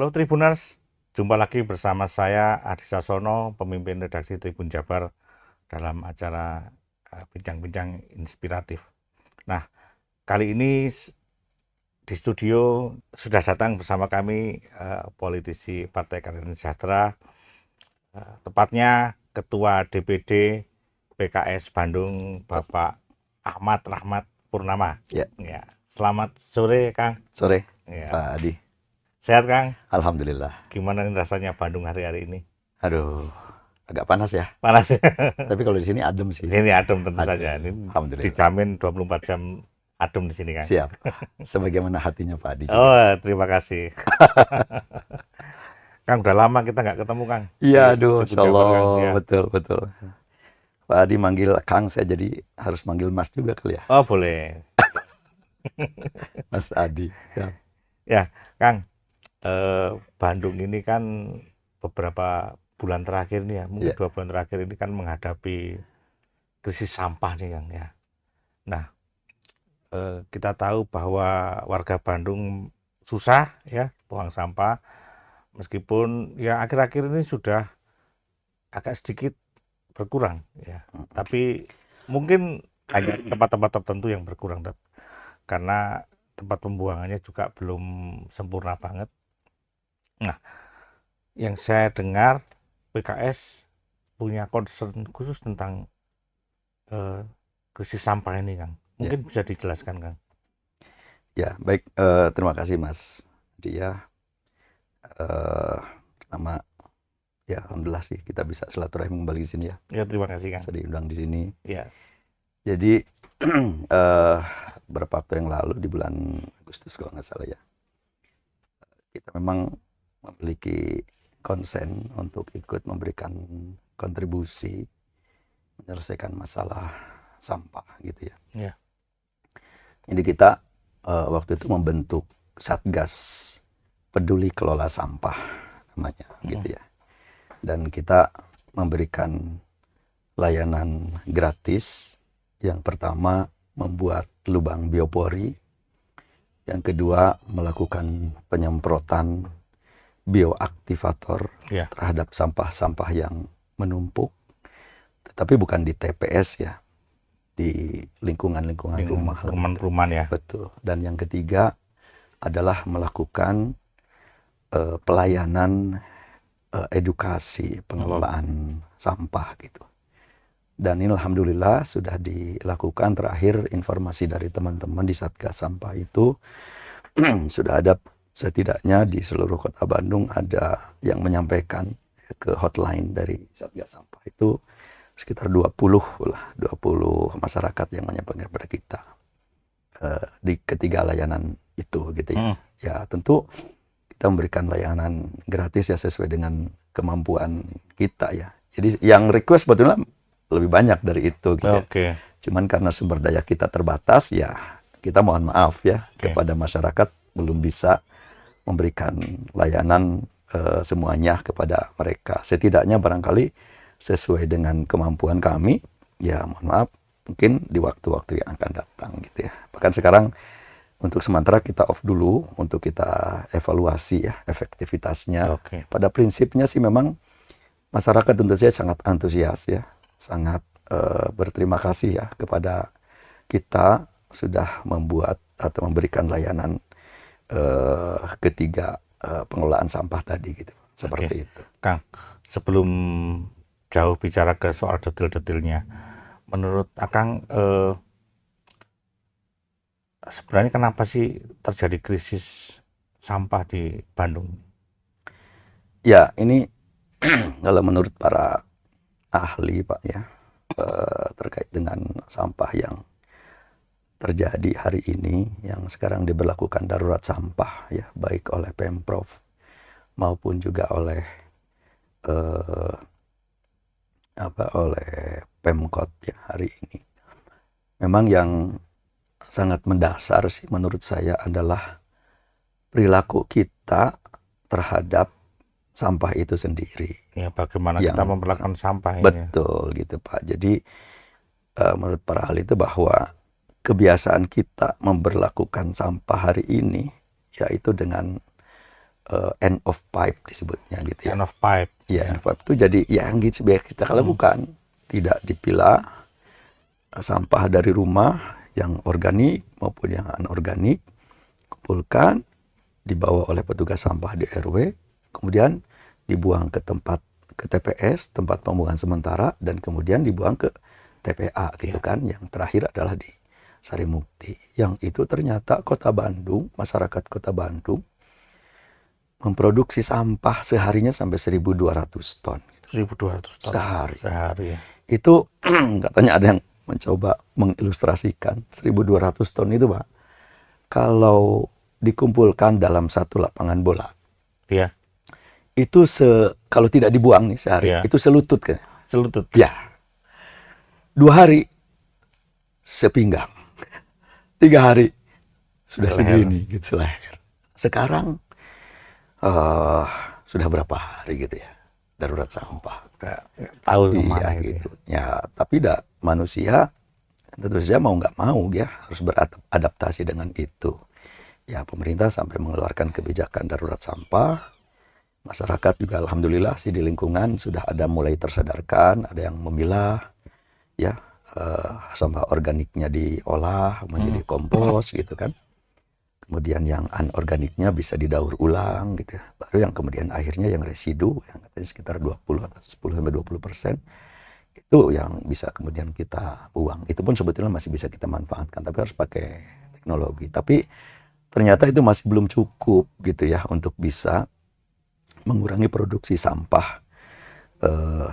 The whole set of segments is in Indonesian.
Halo Tribuners, jumpa lagi bersama saya Adi Sasono, pemimpin redaksi Tribun Jabar dalam acara bincang-bincang inspiratif. Nah, kali ini di studio sudah datang bersama kami politisi Partai Keadilan Sejahtera, tepatnya Ketua DPD PKS Bandung, Bapak Ahmad Rahmat Purnama. Ya. Ya. Selamat sore, Kang. Sore, Ya. Pak Adi. Sehat, Kang? Alhamdulillah. Gimana nih rasanya Bandung hari-hari ini? Aduh, agak panas ya. Panas. Tapi kalau di sini adem sih. Di sini adem tentu Adem. saja. Ini Alhamdulillah. dijamin 24 jam adem di sini, Kang. Siap. Sebagaimana hatinya Pak Adi juga. Oh, terima kasih. Kang, udah lama kita nggak ketemu, Kang. Iya, Di aduh, Tribun Jabar, insyaallah. Kang. Ya. Betul. Pak Adi manggil Kang, saya jadi harus manggil Mas juga kali ya. Oh, boleh. Mas Adi. Ya. Ya, Kang. Bandung ini kan beberapa bulan terakhir nih ya, mungkin 2 bulan terakhir ini kan menghadapi krisis sampah nih, Kang ya. Nah, kita tahu bahwa warga Bandung susah ya buang sampah, meskipun ya akhir-akhir ini sudah agak sedikit berkurang ya. Tapi mungkin hanya tempat-tempat tertentu yang berkurang, karena tempat pembuangannya juga belum sempurna banget. Nah, yang saya dengar PKS punya concern khusus tentang krisis sampah ini, Kang. Mungkin bisa dijelaskan, Kang. Ya, baik. Terima kasih, Mas. Dia pertama, ya alhamdulillah sih kita bisa silaturahmi kembali di sini ya. Ya, terima kasih, Kang. Saya diundang di sini. Ya. Jadi beberapa waktu yang lalu di bulan Agustus kalau nggak salah ya, kita memang memiliki konsen untuk ikut memberikan kontribusi menyelesaikan masalah sampah gitu ya. Ya. Jadi kita waktu itu membentuk Satgas Peduli Kelola Sampah namanya gitu ya. Dan kita memberikan layanan gratis. Yang pertama membuat lubang biopori, yang kedua melakukan penyemprotan bioaktivator terhadap sampah-sampah yang menumpuk, tetapi bukan di TPS ya, di lingkungan-lingkungan rumah. Rumah ya. Betul. Dan yang ketiga adalah melakukan pelayanan edukasi pengelolaan sampah gitu. Dan ini alhamdulillah sudah dilakukan. Terakhir informasi dari teman-teman di Satgas Sampah itu sudah ada setidaknya di seluruh kota Bandung ada yang menyampaikan ke hotline dari Satgas Sampah itu sekitar 20 masyarakat yang menyampaikan kepada kita di ketiga layanan itu gitu ya. Ya tentu kita memberikan layanan gratis ya sesuai dengan kemampuan kita ya. Jadi yang request sebetulnya lebih banyak dari itu gitu. Okay. Cuman karena sumber daya kita terbatas ya kita mohon maaf ya kepada masyarakat belum bisa memberikan layanan semuanya kepada mereka. Setidaknya barangkali sesuai dengan kemampuan kami ya mohon maaf mungkin di waktu-waktu yang akan datang gitu ya. Bahkan sekarang untuk sementara kita off dulu untuk kita evaluasi ya efektivitasnya. Pada prinsipnya sih memang masyarakat tentu saja sangat antusias ya. Sangat berterima kasih ya kepada kita sudah membuat atau memberikan layanan ketiga pengelolaan sampah tadi gitu. Seperti itu. Kang, sebelum jauh bicara ke soal detail-detailnya, menurut Akang sebenarnya kenapa sih terjadi krisis sampah di Bandung? Ya, ini kalau menurut para ahli Pak ya terkait dengan sampah yang terjadi hari ini yang sekarang diberlakukan darurat sampah ya baik oleh Pemprov maupun juga oleh oleh Pemkot ya hari ini. Memang yang sangat mendasar sih menurut saya adalah perilaku kita terhadap sampah itu sendiri. Ya, bagaimana kita memperlakukan sampah ini. Betul gitu Pak. Jadi menurut para ahli itu bahwa kebiasaan kita memperlakukan sampah hari ini yaitu dengan end of pipe disebutnya gitu ya. End of pipe. Ya, end of pipe itu jadi yang gitu biar kita lakukan, tidak dipilah sampah dari rumah yang organik maupun yang anorganik, kumpulkan, dibawa oleh petugas sampah di RW, kemudian dibuang ke TPS, tempat pembuangan sementara, dan kemudian dibuang ke TPA gitu kan. Yang terakhir adalah di Sarimukti. Yang itu ternyata Kota Bandung, masyarakat Kota Bandung memproduksi sampah seharinya sampai 1.200 ton. 1.200 ton sehari ya. Itu katanya ada yang mencoba mengilustrasikan 1.200 ton itu, Pak. Kalau dikumpulkan dalam satu lapangan bola. Iya. Itu kalau tidak dibuang nih sehari, itu selutut kan? Selutut. Ya. 2 hari sepinggang. 3 hari sudah segini gitu leher. Sekarang sudah berapa hari gitu ya darurat sampah. Tahu kemana gitu. Ya, tapi manusia tentu saja mau nggak mau ya harus beradaptasi dengan itu. Ya, pemerintah sampai mengeluarkan kebijakan darurat sampah. Masyarakat juga alhamdulillah sih di lingkungan sudah ada mulai tersadarkan, ada yang memilah ya sampah organiknya diolah menjadi kompos gitu kan. Kemudian yang anorganiknya bisa didaur ulang gitu. Baru yang kemudian akhirnya yang residu yang katanya sekitar 10-20% itu yang bisa kemudian kita buang. Itu pun sebetulnya masih bisa kita manfaatkan, tapi harus pakai teknologi. Tapi ternyata itu masih belum cukup gitu ya untuk bisa mengurangi produksi sampah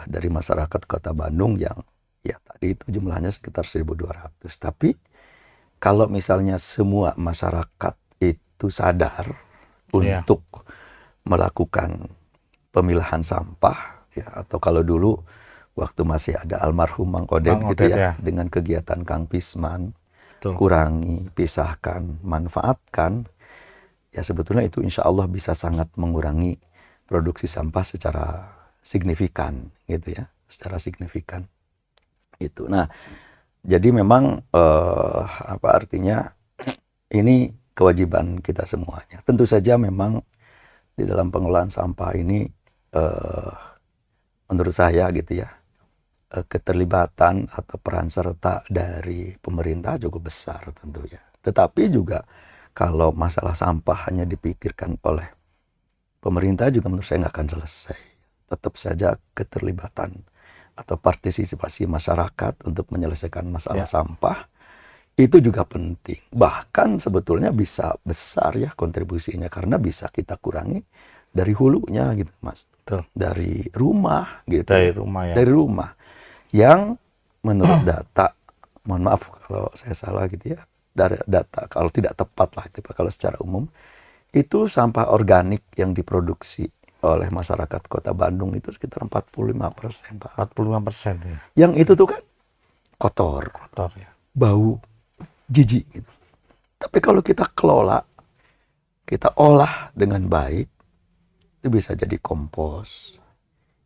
dari masyarakat Kota Bandung yang ya tadi itu jumlahnya sekitar 1.200. Tapi kalau misalnya semua masyarakat itu sadar untuk melakukan pemilahan sampah ya, atau kalau dulu waktu masih ada almarhum Mang Odet gitu ya, dengan kegiatan Kang Pisman, kurangi, pisahkan, manfaatkan, ya sebetulnya itu insya Allah bisa sangat mengurangi produksi sampah secara signifikan gitu ya, secara signifikan itu. Nah, jadi memang apa artinya ini kewajiban kita semuanya. Tentu saja memang di dalam pengelolaan sampah ini menurut saya gitu ya keterlibatan atau peran serta dari pemerintah cukup besar tentunya. Tetapi juga kalau masalah sampah hanya dipikirkan oleh pemerintah juga menurut saya nggak akan selesai. Tetap saja keterlibatan atau partisipasi masyarakat untuk menyelesaikan masalah sampah itu juga penting. Bahkan sebetulnya bisa besar ya kontribusinya karena bisa kita kurangi dari hulunya gitu, Mas. Betul. Dari rumah gitu. Dari rumah ya. Dari rumah. Yang menurut data, mohon maaf kalau saya salah gitu ya, dari data kalau tidak tepat lah itu kalau secara umum itu sampah organik yang diproduksi oleh masyarakat Kota Bandung itu sekitar 45%, Pak. 45% ya. Yang itu tuh kan kotor ya. Bau, jijik gitu. Tapi kalau kita kelola, kita olah dengan baik, itu bisa jadi kompos,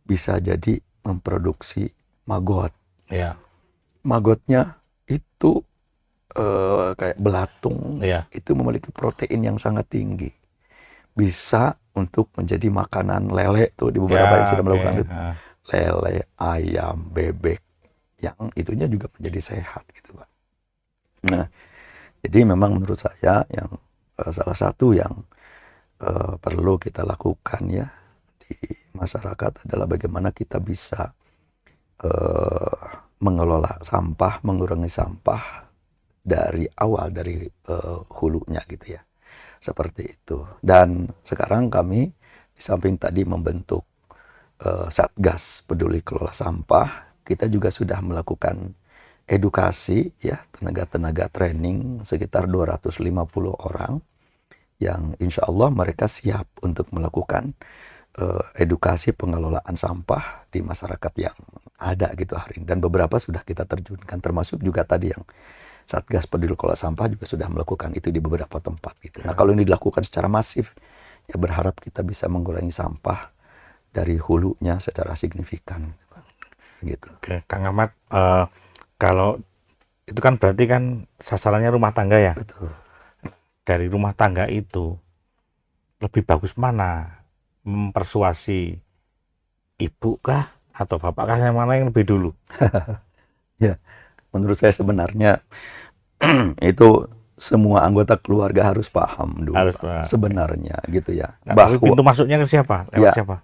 bisa jadi memproduksi magot. Ya. Magotnya itu kayak belatung, itu memiliki protein yang sangat tinggi. Bisa untuk menjadi makanan lele tuh di beberapa yang sudah melakukan itu. Lele, ayam, bebek, yang itunya juga menjadi sehat gitu, Pak. Nah, jadi memang menurut saya yang salah satu yang perlu kita lakukan ya di masyarakat adalah bagaimana kita bisa mengelola sampah, mengurangi sampah dari awal, dari hulunya gitu ya. Seperti itu. Dan sekarang kami di samping tadi membentuk Satgas Peduli Kelola Sampah, kita juga sudah melakukan edukasi ya, tenaga-tenaga training sekitar 250 orang yang insya Allah mereka siap untuk melakukan edukasi pengelolaan sampah di masyarakat yang ada gitu hari ini. Dan beberapa sudah kita terjunkan, termasuk juga tadi yang Satgas Peduli Kelola Sampah juga sudah melakukan itu di beberapa tempat gitu. Nah, kalau ini dilakukan secara masif, ya berharap kita bisa mengurangi sampah dari hulunya secara signifikan gitu. Oke, Kang Ahmad, kalau itu kan berarti kan sasarannya rumah tangga ya. Betul. Dari rumah tangga itu lebih bagus mana? Mempersuasi ibu kah atau bapak kah, yang mana yang lebih dulu? Ya, menurut saya sebenarnya itu semua anggota keluarga harus paham dulu Harus, Pak, sebenarnya gitu ya. nah, tapi Bahwa pintu masuknya ke siapa? Lewat ya siapa?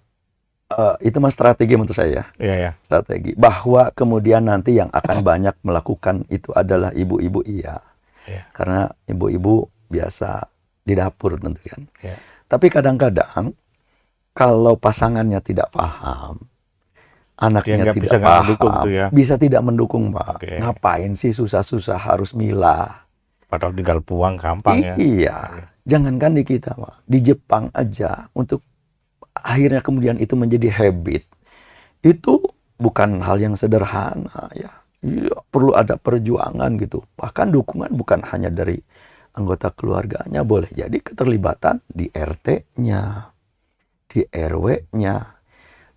itu mas strategi menurut saya. Iya ya. Strategi bahwa kemudian nanti yang akan banyak melakukan itu adalah ibu-ibu, iya. Iya. Karena ibu-ibu biasa di dapur tentu kan. Iya. Tapi kadang-kadang kalau pasangannya tidak paham, Dia anaknya nggak bisa tidak nggak mendukung paham, tuh ya. bisa tidak mendukung, Pak. Oke. Ngapain sih susah-susah harus milah? Padahal tinggal buang gampang ya. Iya, jangankan di kita, Pak. Di Jepang aja, untuk akhirnya kemudian itu menjadi habit, itu bukan hal yang sederhana ya. Iya, perlu ada perjuangan gitu. Bahkan dukungan bukan hanya dari anggota keluarganya, boleh jadi keterlibatan di RT-nya, di RW-nya.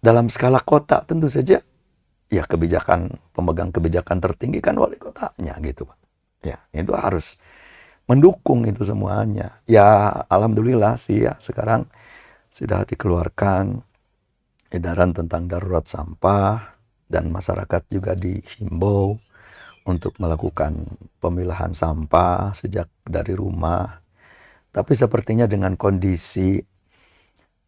Dalam skala kota tentu saja, ya pemegang kebijakan tertinggi kan wali kotanya gitu, Pak. Ya, itu harus mendukung itu semuanya. Ya, alhamdulillah sih ya, sekarang sudah dikeluarkan edaran tentang darurat sampah, dan masyarakat juga dihimbau untuk melakukan pemilahan sampah sejak dari rumah. Tapi sepertinya dengan kondisi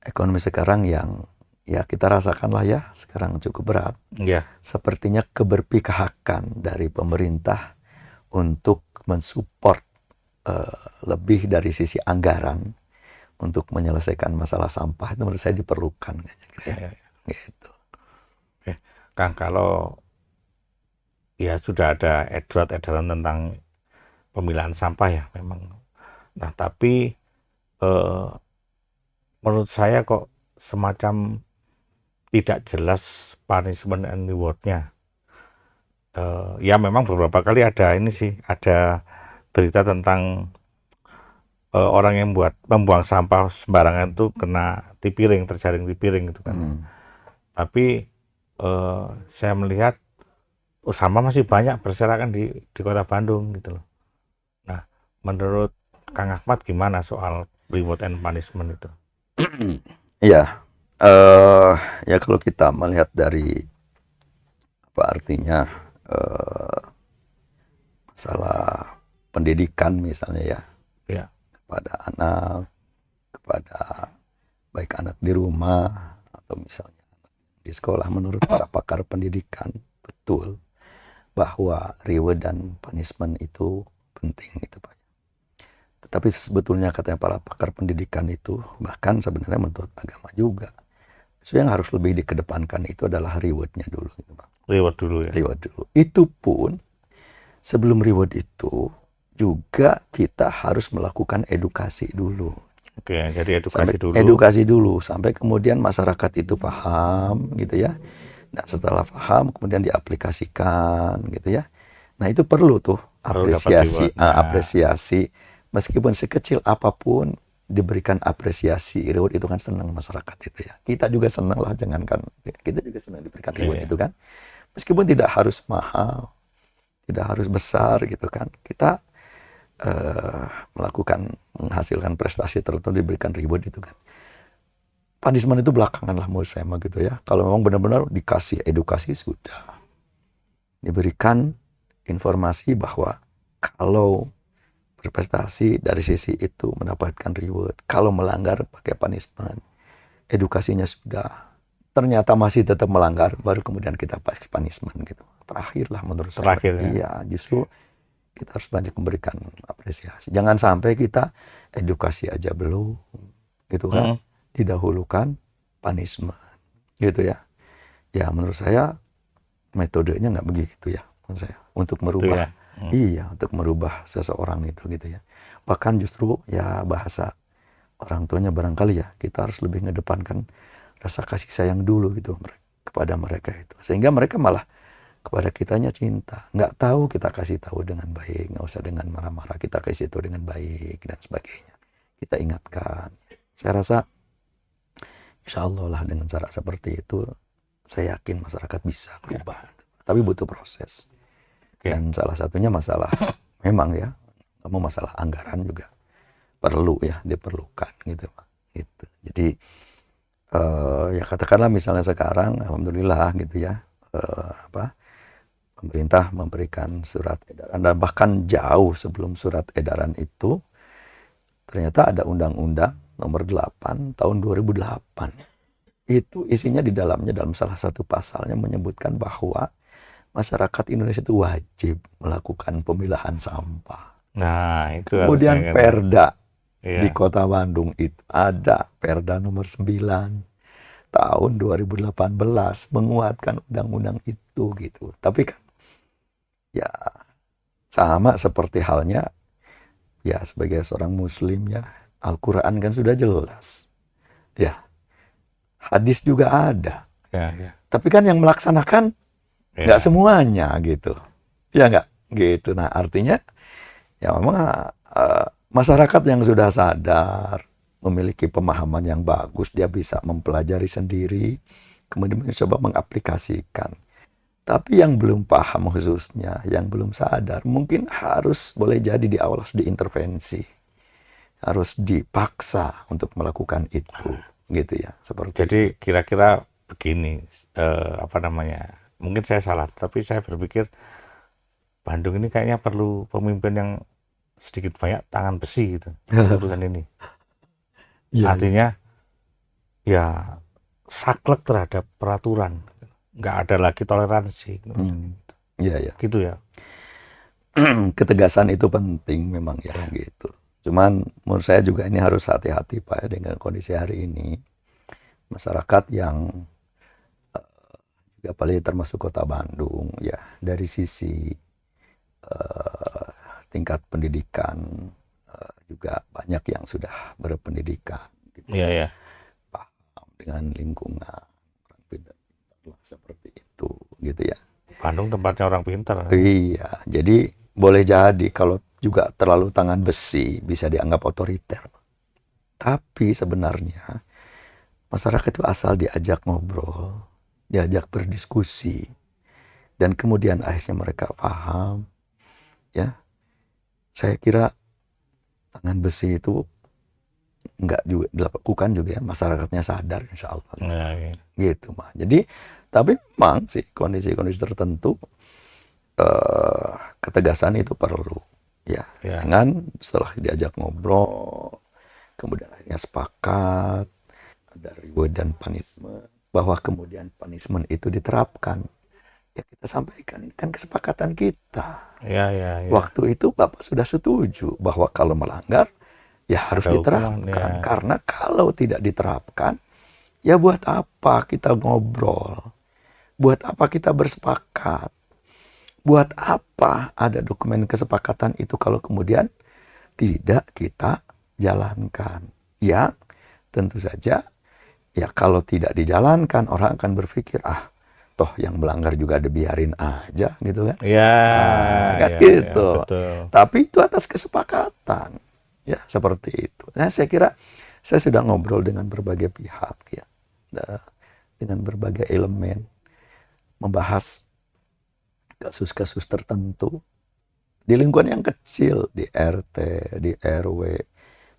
ekonomi sekarang yang ya kita rasakanlah ya, sekarang cukup berat. Iya. Sepertinya keberpihakan dari pemerintah untuk mensupport lebih dari sisi anggaran untuk menyelesaikan masalah sampah itu menurut saya diperlukan. Iya. Gitu. Kang, kalau ya sudah ada edaran tentang pemilahan sampah ya memang. Nah, tapi menurut saya kok semacam tidak jelas punishment and reward-nya. Ya memang beberapa kali ada ini sih, ada berita tentang orang yang membuang sampah sembarangan itu kena tipiring, terjaring tipiring gitu kan. Tapi saya melihat sampah masih banyak berserakan di kota Bandung gitu loh. Nah, menurut Kang Ahmad gimana soal reward and punishment itu? Iya, ya kalau kita melihat dari apa artinya masalah pendidikan misalnya ya, kepada anak, kepada baik anak di rumah atau misalnya di sekolah, menurut para pakar pendidikan betul bahwa reward dan punishment itu penting gitu Pak. Tetapi sebetulnya katanya para pakar pendidikan itu, bahkan sebenarnya menurut agama juga, so yang harus lebih dikedepankan itu adalah reward-nya dulu gitu Pak. Reward dulu ya. Reward dulu. Itu pun sebelum reward itu juga kita harus melakukan edukasi dulu. Oke, jadi edukasi dulu. Edukasi dulu sampai kemudian masyarakat itu paham gitu ya. Nah, setelah paham kemudian diaplikasikan gitu ya. Nah, itu perlu tuh apresiasi meskipun sekecil apapun diberikan apresiasi. Reward itu kan senang masyarakat itu ya. Kita juga senang lah, jangankan kita juga senang diberikan reward itu kan. Meskipun tidak harus mahal, tidak harus besar gitu kan. Kita menghasilkan prestasi tertentu diberikan reward itu kan. Punishment itu belakangan lah menurut saya gitu ya. Kalau memang benar-benar dikasih edukasi sudah. Diberikan informasi bahwa kalau berprestasi dari sisi itu mendapatkan reward. Kalau melanggar pakai punishment. Edukasinya sudah. Ternyata masih tetap melanggar, baru kemudian kita pakai punishment gitu. Terakhir lah menurut saya. Ya? Iya, justru kita harus banyak memberikan apresiasi. Jangan sampai kita edukasi aja belum, gitu kan? Didahulukan punishment, gitu ya. Ya menurut saya metodenya nggak begitu ya, menurut saya. Untuk merubah, iya, untuk merubah seseorang itu, gitu ya. Bahkan justru ya bahasa orang tuanya barangkali ya, kita harus lebih mengedepankan rasa kasih sayang dulu gitu kepada mereka itu, sehingga mereka malah kepada kitanya cinta. Nggak tahu kita kasih tahu dengan baik, nggak usah dengan marah-marah, kita kasih tahu dengan baik dan sebagainya. Kita ingatkan. Saya rasa insya Allah lah dengan cara seperti itu, saya yakin masyarakat bisa berubah. Tapi butuh proses. Dan salah satunya masalah memang ya, masalah anggaran juga perlu ya, diperlukan gitu Pak. Itu. Jadi ya katakanlah misalnya sekarang, alhamdulillah gitu ya, pemerintah memberikan surat edaran, dan bahkan jauh sebelum surat edaran itu ternyata ada Undang-Undang Nomor 8 Tahun 2008. Itu isinya di dalamnya, dalam salah satu pasalnya menyebutkan bahwa masyarakat Indonesia itu wajib melakukan pemilahan sampah. Nah, itu harusnya Kemudian kan. Perda di Iya. Kota Bandung itu ada Perda nomor 9 tahun 2018 menguatkan undang-undang itu gitu. Tapi kan ya sama seperti halnya ya sebagai seorang muslim ya, Al-Qur'an kan sudah jelas. Ya, hadis juga ada. Ya, ya. Tapi kan yang melaksanakan nggak Ya. semuanya gitu. Ya nggak gitu. Nah, artinya ya memang masyarakat yang sudah sadar, memiliki pemahaman yang bagus, dia bisa mempelajari sendiri, kemudian mencoba mengaplikasikan. Tapi yang belum paham khususnya, yang belum sadar, mungkin harus boleh jadi di awal harus diintervensi, harus dipaksa untuk melakukan itu, gitu ya, seperti Jadi itu. kira-kira begini, apa namanya? Mungkin saya salah, tapi saya berpikir Bandung ini kayaknya perlu pemimpin yang sedikit banyak tangan besi gitu untuk urusan ini. Iya, iya. Artinya ya saklek terhadap peraturan, nggak ada lagi toleransi, Iya, iya. gitu ya. Ketegasan itu penting memang ya, gitu. Cuman menurut saya juga ini harus hati-hati Pak ya, dengan kondisi hari ini. Masyarakat yang apalagi termasuk Kota Bandung ya, dari sisi tingkat pendidikan juga banyak yang sudah berpendidikan gitu, Iya, ya. paham dengan lingkungan, orang pintar-pintar lah, seperti itu gitu ya. Bandung tempatnya orang pintar. Iya, jadi boleh jadi kalau juga terlalu tangan besi bisa dianggap otoriter. Tapi sebenarnya masyarakat itu asal diajak ngobrol, diajak berdiskusi, dan kemudian akhirnya mereka paham. Ya, saya kira tangan besi itu nggak juga dilakukan juga ya, masyarakatnya sadar insya Allah. Nah, ya. Gitu mah. Jadi, tapi memang sih kondisi-kondisi tertentu ketegasan itu perlu ya. Ya. Dengan setelah diajak ngobrol, kemudian akhirnya sepakat ada reward dan punishment, bahwa kemudian punishment itu diterapkan. Ya kita sampaikan, ini kan kesepakatan kita. Ya, ya, ya. Waktu itu Bapak sudah setuju bahwa kalau melanggar ya harus Ada hukuman, diterapkan. ya. Karena kalau tidak diterapkan, ya buat apa kita ngobrol? Buat apa kita bersepakat? Buat apa ada dokumen kesepakatan itu kalau kemudian tidak kita jalankan? Ya, tentu saja ya kalau tidak dijalankan orang akan berpikir, toh yang melanggar juga dibiarin aja gitu kan. Ya, Kan ya, gitu. ya, betul. Tapi itu atas kesepakatan. Ya, seperti itu. Nah, saya kira saya sudah ngobrol dengan berbagai pihak ya. Dengan berbagai elemen, membahas kasus-kasus tertentu di lingkungan yang kecil, di RT, di RW.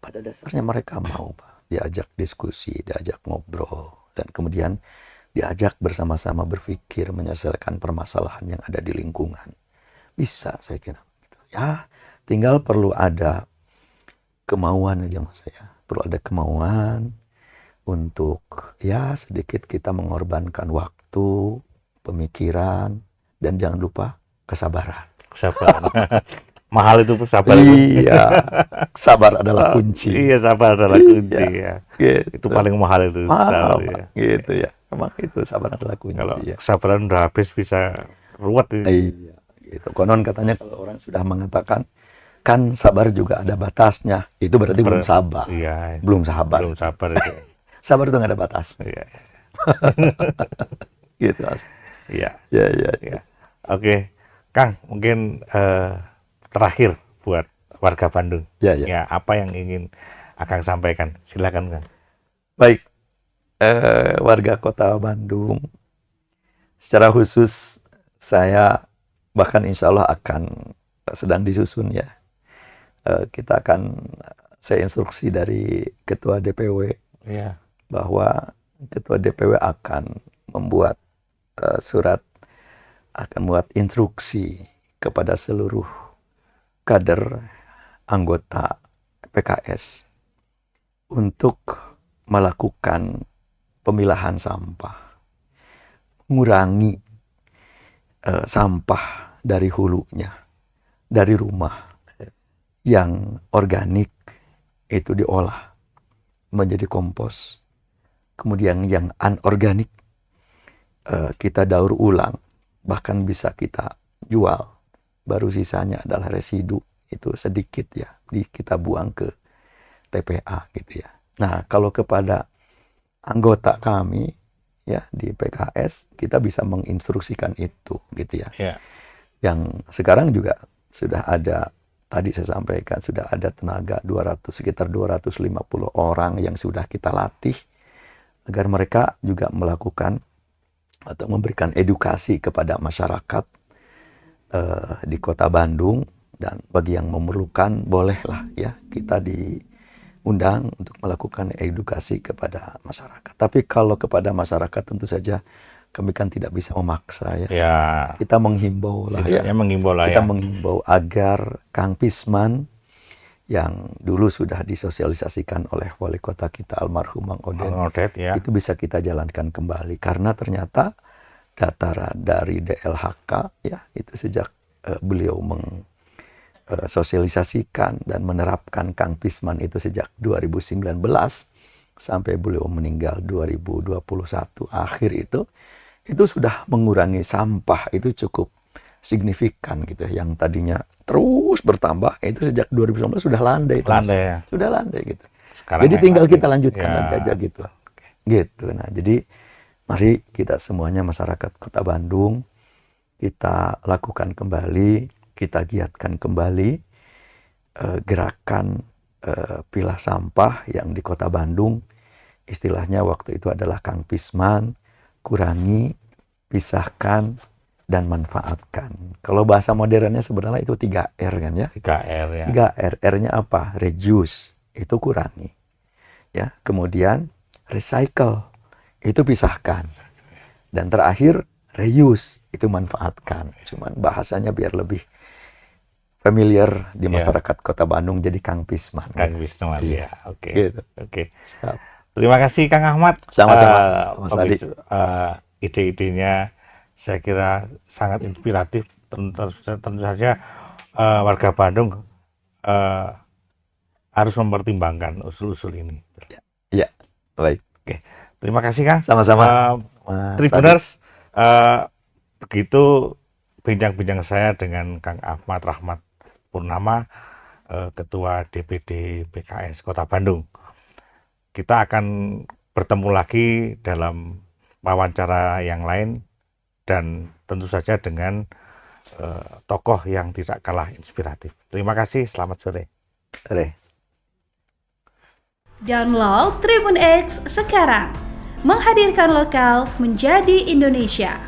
Pada dasarnya mereka mau Pak, diajak diskusi, diajak ngobrol, dan kemudian diajak bersama-sama berpikir menyelesaikan permasalahan yang ada di lingkungan. Bisa saya kira. Ya, tinggal perlu ada kemauan aja Mas saya. Perlu ada kemauan untuk ya sedikit kita mengorbankan waktu, pemikiran, dan jangan lupa kesabaran. Kesabaran. Mahal itu sabar. Iya, sabar adalah kunci. Iya, sabar adalah kunci ya. Gitu. Itu paling mahal itu. Mahal, sabar, Pak. ya. Gitu ya. Emang itu sabar adalah kunci. Kalau Ya. kesabaran udah habis bisa ruwet itu. Iya, gitu. Konon katanya kalau orang sudah mengatakan kan sabar juga ada batasnya, itu berarti belum sabar. Iya. Belum sabar. Belum sabar itu. Sabar itu nggak ada batas. Iya. Gitu, Mas. Iya. Ya, ya, ya. Ya. Oke, Kang, mungkin terakhir buat warga Bandung. Ya, ya. Ya, apa yang ingin Akang sampaikan? Silakan, Kang. Baik, warga Kota Bandung, secara khusus saya bahkan insya Allah akan sedang disusun ya. Kita akan, saya instruksi dari Ketua DPW Iya. bahwa Ketua DPW akan membuat surat, akan membuat instruksi kepada seluruh kader anggota PKS untuk melakukan pemilahan sampah, mengurangi sampah dari hulunya, dari rumah yang organik itu diolah menjadi kompos, kemudian yang anorganik kita daur ulang, bahkan bisa kita jual, baru sisanya adalah residu, itu sedikit ya, kita buang ke TPA gitu ya. Nah, kalau kepada anggota kami ya di PKS, kita bisa menginstruksikan itu gitu ya. Iya. Yang sekarang juga sudah ada, tadi saya sampaikan, sudah ada tenaga sekitar 250 orang yang sudah kita latih agar mereka juga melakukan atau memberikan edukasi kepada masyarakat di Kota Bandung, dan bagi yang memerlukan bolehlah ya kita diundang untuk melakukan edukasi kepada masyarakat. Tapi kalau kepada masyarakat tentu saja kami kan tidak bisa memaksa ya. Ya. Kita menghimbau lah ya. Setidaknya menghimbau lah Kita ya. menghimbau agar Kang Pisman yang dulu sudah disosialisasikan oleh wali kota kita almarhum Mang Odet, Ya. itu bisa kita jalankan kembali, karena ternyata data dari DLHK ya, itu sejak beliau sosialisasikan dan menerapkan Kang Pisman itu sejak 2019 sampai beliau meninggal 2021 akhir itu sudah mengurangi sampah itu cukup signifikan gitu. Yang tadinya terus bertambah itu sejak 2019 sudah landai itu, Landai ya. sudah landai gitu. Sekarang Jadi tinggal kita lanjutkan ya, lagi aja gitu. Gitu. Nah, jadi mari kita semuanya masyarakat Kota Bandung kita lakukan kembali, kita giatkan kembali gerakan pilah sampah yang di Kota Bandung istilahnya waktu itu adalah Kang Pisman, kurangi, pisahkan, dan manfaatkan. Kalau bahasa modernnya sebenarnya itu 3R kan ya. 3R ya. 3R. R-nya apa? Reduce, itu kurangi. Ya, kemudian recycle, itu pisahkan. Dan terakhir reuse, itu manfaatkan. Cuman bahasanya biar lebih familiar di masyarakat Kota Bandung jadi Kang Pisman. Kang Pisman ya. Oke. Gitu. Oke. Terima kasih Kang Ahmad. Sama-sama, Mas Adi. Ide-idenya saya kira sangat inspiratif. Tentu saja warga Bandung harus mempertimbangkan usul-usul ini. Ya, baik. Oke. Terima kasih Kang. Sama-sama. Tribuners, begitu bincang-bincang saya dengan Kang Ahmad Rahmat Purnama, Ketua DPD PKS Kota Bandung. Kita akan bertemu lagi dalam wawancara yang lain dan tentu saja dengan tokoh yang tidak kalah inspiratif. Terima kasih, selamat sore. Download Tribun X sekarang, menghadirkan lokal menjadi Indonesia.